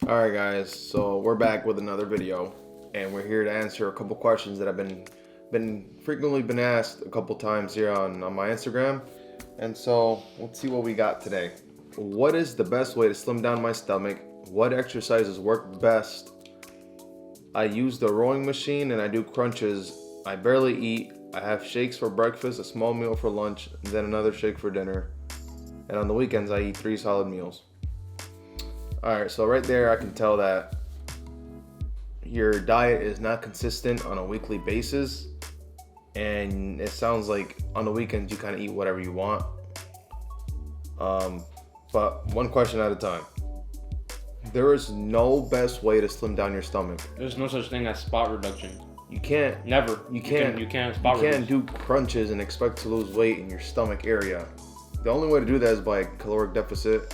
Alright guys, so we're back with another video and we're here to answer a couple questions that have been frequently been asked a couple times here on my Instagram. And so let's see what we got today. What is the best way to slim down my stomach? What exercises work best? I use the rowing machine and I do crunches. I barely eat. I have shakes for breakfast, a small meal for lunch, and then another shake for dinner. And on the weekends I eat 3 solid meals. Alright, so right there I can tell that your diet is not consistent on a weekly basis, and it sounds like on the weekends you kind of eat whatever you want. But one question at a time. There is no best way to slim down your stomach. There's no such thing as spot reduction. You can't. Never. You can't spot reduce. You can't do crunches and expect to lose weight in your stomach area. The only way to do that is by caloric deficit.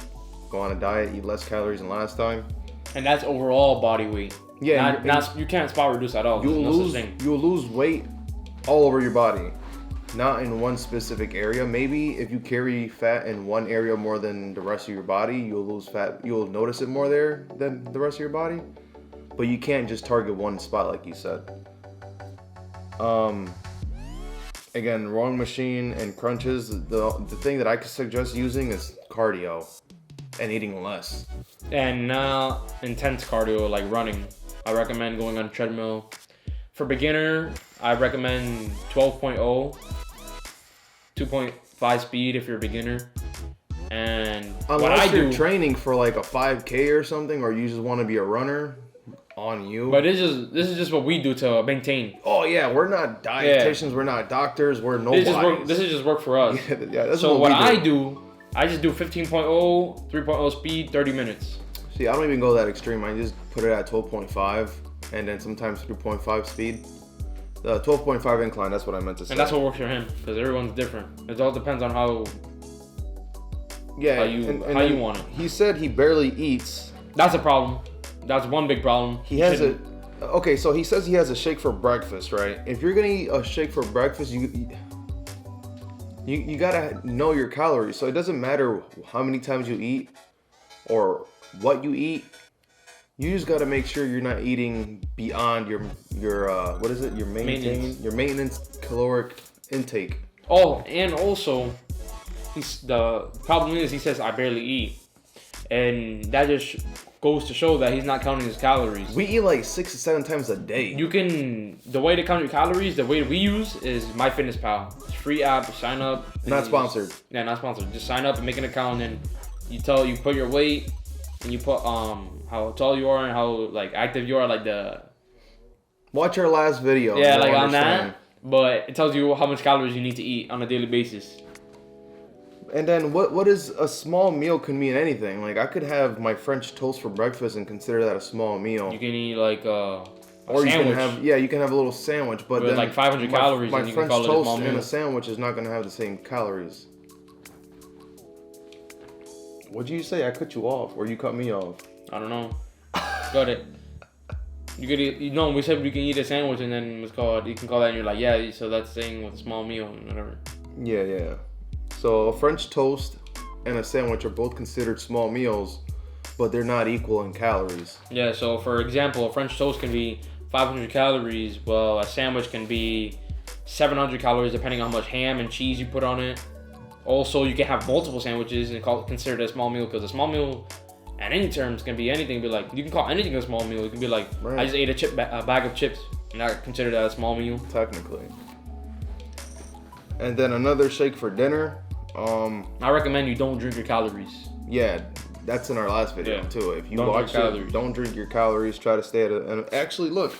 Go on a diet, eat less calories than last time. And that's overall body weight. Yeah, you can't spot reduce at all. You'll lose weight all over your body, not in one specific area. Maybe if you carry fat in one area more than the rest of your body, you'll lose fat. You'll notice it more there than the rest of your body. But you can't just target one spot like you said. Again, rowing machine and crunches. The thing that I could suggest using is cardio. And eating less. And intense cardio like running. I recommend going on a treadmill. For beginner, I recommend 12.0, 2.5 speed if you're a beginner. And unless you're training for like a 5K or something, or you just want to be a runner, on you. But this is just what we do to maintain. Oh yeah, we're not dietitians, we're not doctors, we're nobody. This is just work for us. Yeah, that's so what I do. I just do 15.0, 3.0 speed, 30 minutes. See, I don't even go that extreme. I just put it at 12.5 and then sometimes 3.5 speed. The 12.5 incline, that's what I meant to say. And that's what works for him, because everyone's different. It all depends on how you want it. He said he barely eats. That's a problem. That's one big problem. Okay, so he says he has a shake for breakfast, right? If you're gonna eat a shake for breakfast, you gotta know your calories. So it doesn't matter how many times you eat or what you eat. You just gotta make sure you're not eating beyond your what is it? Your maintenance caloric intake. Oh, and also, the problem is he says I barely eat, and that just goes to show that he's not counting his calories. We eat like 6 to 7 times a day. The way to count your calories, the way we use is MyFitnessPal. It's a free app. Sign up. Not sponsored. Not sponsored. Just sign up and make an account, and you put your weight, and you put how tall you are and how like active you are, like the. Watch our last video. Yeah, like on that. But it tells you how much calories you need to eat on a daily basis. And then what is a small meal can mean anything. Like I could have my French toast for breakfast and consider that a small meal. You can eat like a or sandwich. you can have a little sandwich, but with then like 500 calories. My and you French can call toast it a small meal. and a sandwich is not gonna have the same calories. What'd you say? I cut you off, or you cut me off? I don't know. Got it. You could eat, we said we can eat a sandwich, and then you can call that, and you're like, yeah, so that's saying with a small meal and whatever. Yeah. So a French toast and a sandwich are both considered small meals, but they're not equal in calories. Yeah, so for example, a French toast can be 500 calories, well, a sandwich can be 700 calories depending on how much ham and cheese you put on it. Also, you can have multiple sandwiches and consider it a small meal, because a small meal, at any terms, can be anything. You can call anything a small meal. It can be like, right. I just ate a bag of chips, and I consider that a small meal. Technically. And then another shake for dinner. I recommend you don't drink your calories. Yeah, that's in our last video too. If you watch it, don't drink your calories. Try to stay at and actually look,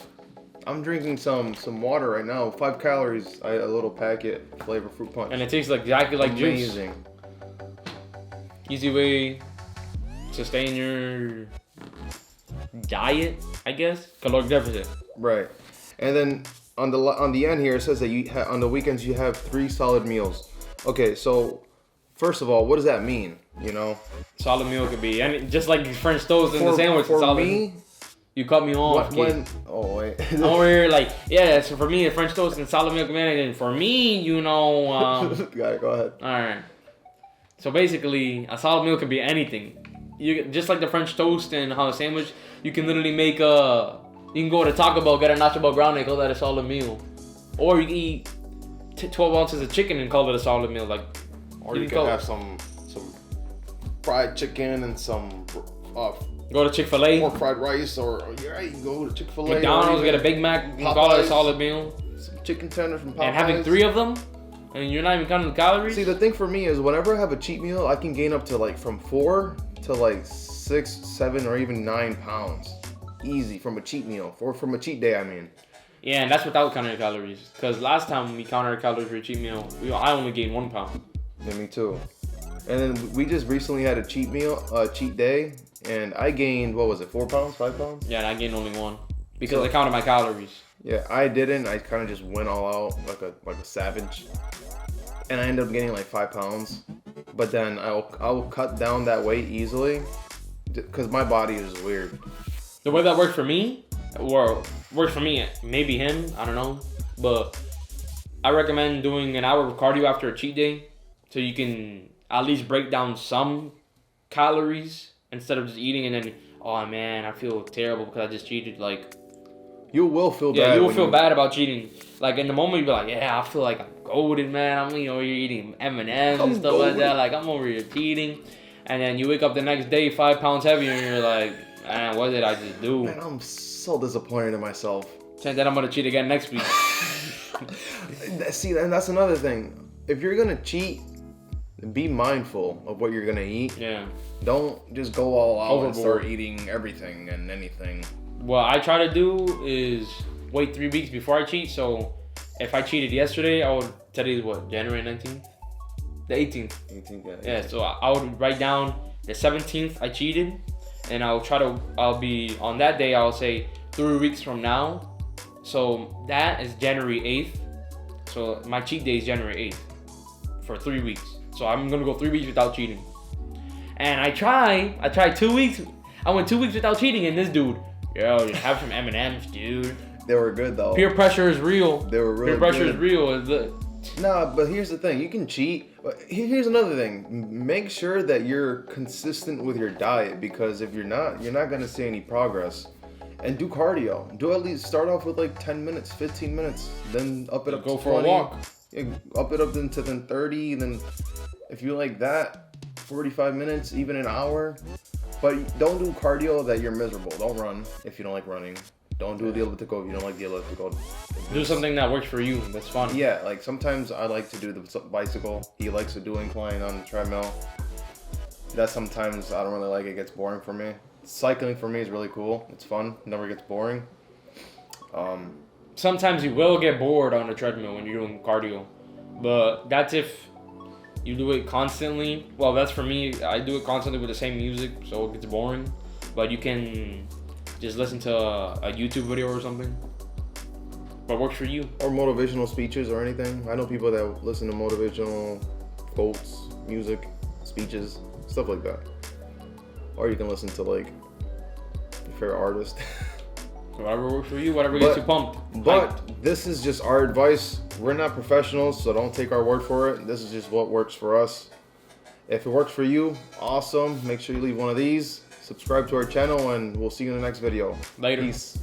I'm drinking some water right now. 5 calories. A little packet flavor fruit punch. And it tastes exactly like juice. Amazing. Easy way to stay in your diet, I guess. Caloric deficit. Right, and then on the end here it says that on the weekends you have 3 solid meals. Okay, so first of all, what does that mean? Solid meal could be just like French toast and the sandwich. For me, you cut me off. Oh wait. Over here, so for me, a French toast and solid meal could be anything. For me, Got it. Go ahead. All right. So basically, a solid meal could be anything. you just like the French toast and how a sandwich, you can literally make you can go to Taco Bell, get a nacho bel grande, call that a solid meal, or you can eat 12 ounces of chicken and call it a solid meal. Like, or you can have some fried chicken and some go to Chick-fil-A or fried rice, or yeah, you can go to Chick-fil-A. McDonald's, get a Big Mac, and call it a solid meal. Some chicken tenders from Popeyes. And having 3 of them, and you're not even counting the calories. See, the thing for me is whenever I have a cheat meal, I can gain up to like from 4 to like 6, 7, or even 9 pounds, easy from a cheat meal. From a cheat day, I mean. Yeah, and that's without counting calories. Because last time we counted our calories for a cheat meal, I only gained 1 pound. Yeah, me too. And then we just recently had a cheat day, and I gained, what was it, 4 pounds, 5 pounds? Yeah, and I gained only 1 because I counted my calories. Yeah, I didn't. I kind of just went all out like a savage, and I ended up gaining like 5 pounds. But then I'll cut down that weight easily, because my body is weird. The way that worked for me, or worked for me, maybe him, I don't know, but I recommend doing an hour of cardio after a cheat day, so you can at least break down some calories instead of just eating and then, oh man, I feel terrible because I just cheated. Like, you will feel bad. Yeah, you will feel bad about cheating. Like, in the moment, you'll be like, yeah, I feel like I'm golden, man. I'm, you're eating M&M's and stuff like that. Like, I'm over here cheating. And then you wake up the next day 5 pounds heavier and you're like, man, what did I just do? Man, I'm so disappointed in myself. Change that I'm going to cheat again next week. See, and that's another thing. If you're going to cheat, be mindful of what you're going to eat. Yeah. Don't just go all out Overboard. And start eating everything and anything. What I try to do is wait 3 weeks before I cheat. So if I cheated yesterday, today's what, January 19th? The 18th. 18th, Yeah, so I would write down the 17th I cheated, and I'll be, on that day, I'll say 3 weeks from now. So that is January 8th. So my cheat day is January 8th for 3 weeks. So I'm gonna go 3 weeks without cheating. And I tried 2 weeks. I went 2 weeks without cheating, and this dude, yo, just have some M&M's, dude. They were good though. Peer pressure is real. They were really Peer pressure good. is real. Nah, but here's the thing. You can cheat. But here's another thing. Make sure that you're consistent with your diet, because if you're not going to see any progress. And do cardio. Do at least start off with like 10 minutes, 15 minutes. Then up it up Go to for 20. a walk. Yeah, up it up into then 30. Then if you like that, 45 minutes, even an hour. But don't do cardio that you're miserable. Don't run if you don't like running. Don't do the elliptical if you don't like the elliptical. Do something that works for you. That's fun. Yeah, like sometimes I like to do the bicycle. He likes to do incline on the treadmill. That sometimes I don't really like. It gets boring for me. Cycling for me is really cool. It's fun. Never gets boring. Sometimes you will get bored on the treadmill when you're doing cardio, but that's if you do it constantly. Well, that's for me. I do it constantly with the same music, so it gets boring. But you can just listen to a YouTube video or something. What works for you? Or motivational speeches or anything. I know people that listen to motivational quotes, music, speeches, stuff like that. Or you can listen to like your favorite artist. Whatever works for you, whatever gets you pumped. But this is just our advice. We're not professionals, so don't take our word for it. This is just what works for us. If it works for you, awesome. Make sure you leave one of these. Subscribe to our channel, and we'll see you in the next video. Later. Peace.